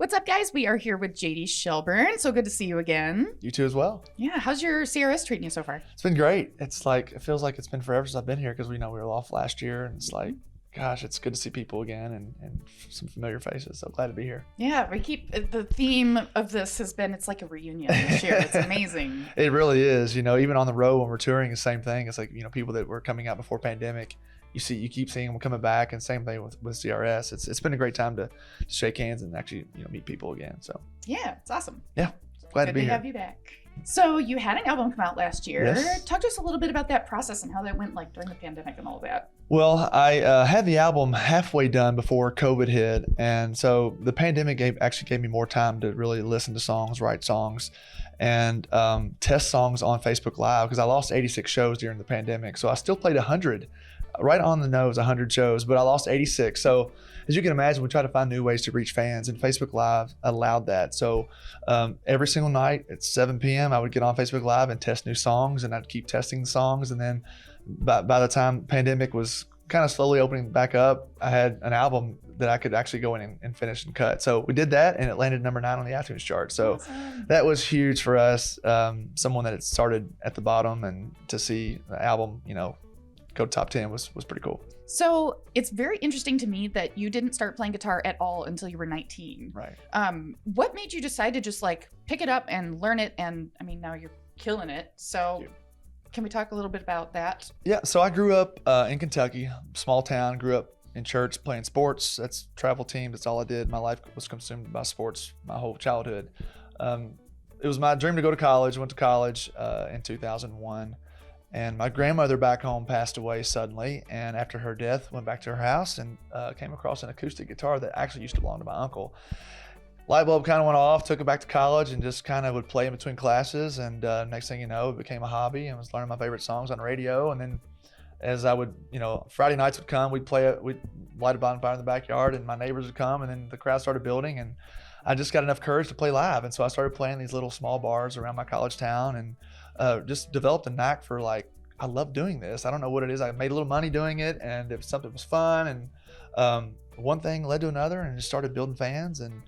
What's up, guys? We are here with JD Shelburne. So good to see you again. You too as well. Yeah, how's your CRS treating you so far? It's been great. It's like, it feels like it's been forever since I've been here because we were off last year, and it's like, gosh, it's good to see people again and some familiar faces. So glad to be here. Yeah, the theme of this has been, it's like a reunion this year. It's amazing. It really is. Even on the road when we're touring, the same thing. It's like, people that were coming out before pandemic, you keep seeing them coming back, and same thing with CRS. It's been a great time to shake hands and actually, meet people again. So yeah, it's awesome. Yeah, glad to be Good to here. have you back. So you had an album come out last year. Yes. Talk to us a little bit about that process and how that went like during the pandemic and all of that. Well, I had the album halfway done before COVID hit, and so the pandemic actually gave me more time to really listen to songs, write songs, and test songs on Facebook Live, because I lost 86 shows during the pandemic. So I still played 100, right on the nose, 100 shows, but I lost 86. So as you can imagine, we try to find new ways to reach fans, and Facebook Live allowed that. So every single night at 7 p.m., I would get on Facebook Live and test new songs, and I'd keep testing the songs. And then by the time pandemic was kind of slowly opening back up, I had an album that I could actually go in and finish and cut. So we did that, and it landed number 9 on the iTunes chart. So awesome. That was huge for us. Someone that had started at the bottom, and to see the album, go top 10 was pretty cool. So it's very interesting to me that you didn't start playing guitar at all until you were 19. Right. What made you decide to just like pick it up and learn it? And I mean, now you're killing it. So can we talk a little bit about that? Yeah. So I grew up in Kentucky, small town, grew up in church playing sports. That's travel team. That's all I did. My life was consumed by sports my whole childhood. It was my dream to go to college. Went to college in 2001. And my grandmother back home passed away suddenly, and after her death, went back to her house and came across an acoustic guitar that actually used to belong to my uncle. Light bulb kind of went off, took it back to college, and just kind of would play in between classes. And next thing you know, it became a hobby, and was learning my favorite songs on radio. And then as I would, Friday nights would come, we'd light a bonfire in the backyard, and my neighbors would come, and then the crowd started building, and I just got enough courage to play live. And so I started playing these little small bars around my college town, and just developed a knack for I love doing this. I don't know what it is. I made a little money doing it, and it was something that was fun. And one thing led to another, and just started building fans, and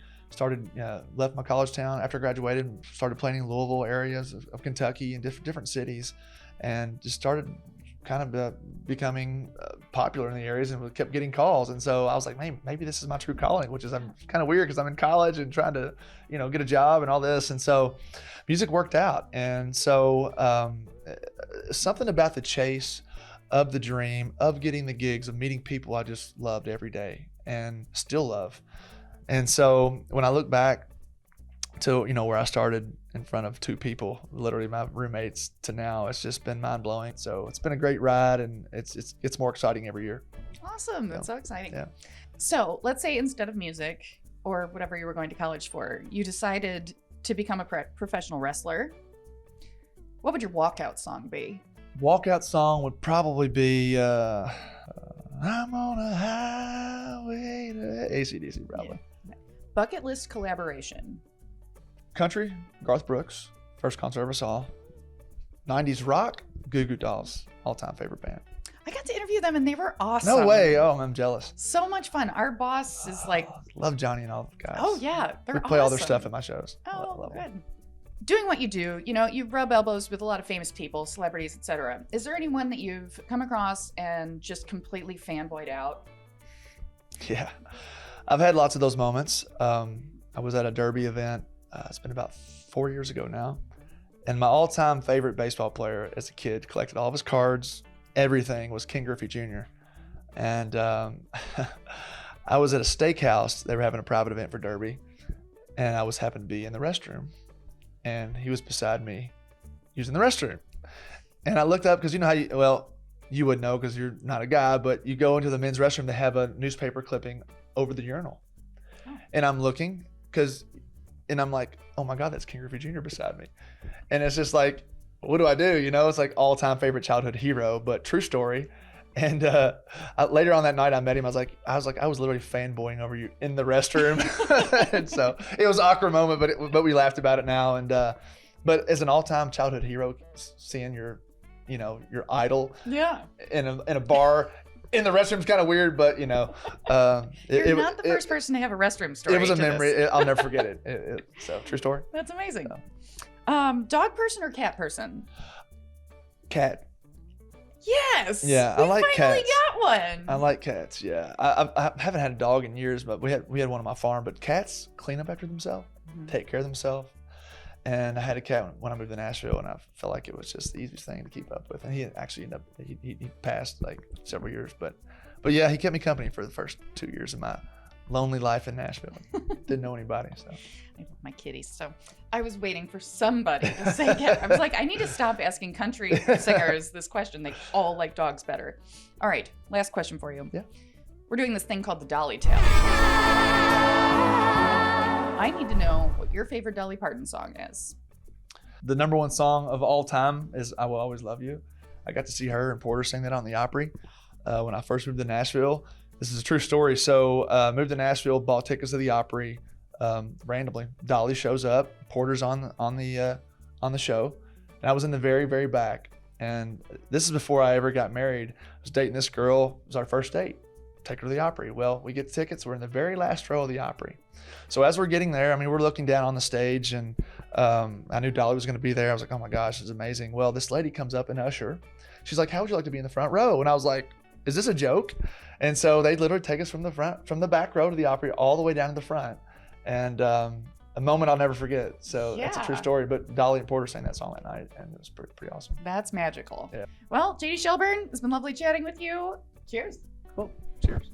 left my college town after I graduated, and started playing in Louisville areas of Kentucky and different cities, and just started kind of becoming popular in the areas, and kept getting calls. And so I was like, man, maybe this is my true calling, which is kind of weird because I'm in college and trying to, get a job and all this. And so music worked out. And so something about the chase of the dream of getting the gigs, of meeting people I just loved every day and still love. And so when I look back to, where I started in front of 2 people, literally my roommates, to now, it's just been mind blowing. So it's been a great ride, and it's more exciting every year. Awesome. That's so exciting. Yeah. So let's say instead of music or whatever you were going to college for, you decided to become a professional wrestler. What would your walkout song be? Walkout song would probably be I'm on a highway to AC/DC, probably. Yeah. Bucket list collaboration. Country, Garth Brooks, first concert I ever saw. 90s rock, Goo Goo Dolls, all-time favorite band. I got to interview them, and they were awesome. No way. Oh, I'm jealous. So much fun. Our boss is like... Love Johnny and all the guys. Oh, yeah. They're We play all their awesome. stuff at my shows. Oh, Love good. them. Doing what you do, you rub elbows with a lot of famous people, celebrities, etc. Is there anyone that you've come across and just completely fanboyed out? Yeah. I've had lots of those moments. I was at a Derby event. It's been about 4 years ago now. And my all-time favorite baseball player as a kid, collected all of his cards, everything, was Ken Griffey Jr. And I was at a steakhouse. They were having a private event for Derby. And I happened to be in the restroom. And he was beside me using the restroom. And I looked up, because you know how you would know because you're not a guy, but you go into the men's restroom, they have a newspaper clipping over the urinal. Oh. And I'm looking, and I'm like, oh my God, that's Ken Griffey Jr. beside me. And it's just like, what do I do? It's like all-time favorite childhood hero, but true story. And later on that night, I met him. I was literally fanboying over you in the restroom. And so it was an awkward moment, but we laughed about it now. And but as an all-time childhood hero, seeing your idol, in a bar, in the restroom's kind of weird, but you know, You're not the first person to have a restroom story. It was a to memory. this. I'll never forget it. So true story. That's amazing. So. Dog person or cat person? Cat. Yes. Yeah, we I like finally cats. got one. I like cats. Yeah, I haven't had a dog in years, but we had one on my farm. But cats clean up after themselves, take care of themselves. And I had a cat when I moved to Nashville, and I felt like it was just the easiest thing to keep up with. And he actually ended up he passed like several years, but yeah, he kept me company for the first 2 years of my lonely life in Nashville. Didn't know anybody, so. I love my kitties. So I was waiting for somebody to say cat. I was like, I need to stop asking country singers this question. They all like dogs better. All right, last question for you. Yeah. We're doing this thing called the Dolly Tale. I need to know what your favorite Dolly Parton song is. The number one song of all time is "I Will Always Love You." I got to see her and Porter sing that on the Opry when I first moved to Nashville. This is a true story. So moved to Nashville, bought tickets to the Opry. Randomly, Dolly shows up. Porter's on the show, and I was in the very, very back. And this is before I ever got married. I was dating this girl. It was our first date. Take her to the Opry. Well, we get tickets. We're in the very last row of the Opry. So as we're getting there, I mean, we're looking down on the stage, and I knew Dolly was going to be there. I was like, oh my gosh, this is amazing. Well, this lady comes up and usher. She's like, how would you like to be in the front row? And I was like, is this a joke? And so they literally take us from the back row to the Opry all the way down to the front. And a moment I'll never forget. So That's a true story. But Dolly and Porter sang that song that night, and it was pretty awesome. That's magical. Yeah. Well, JD Shelburne, it's been lovely chatting with you. Cheers. Cool. Cheers.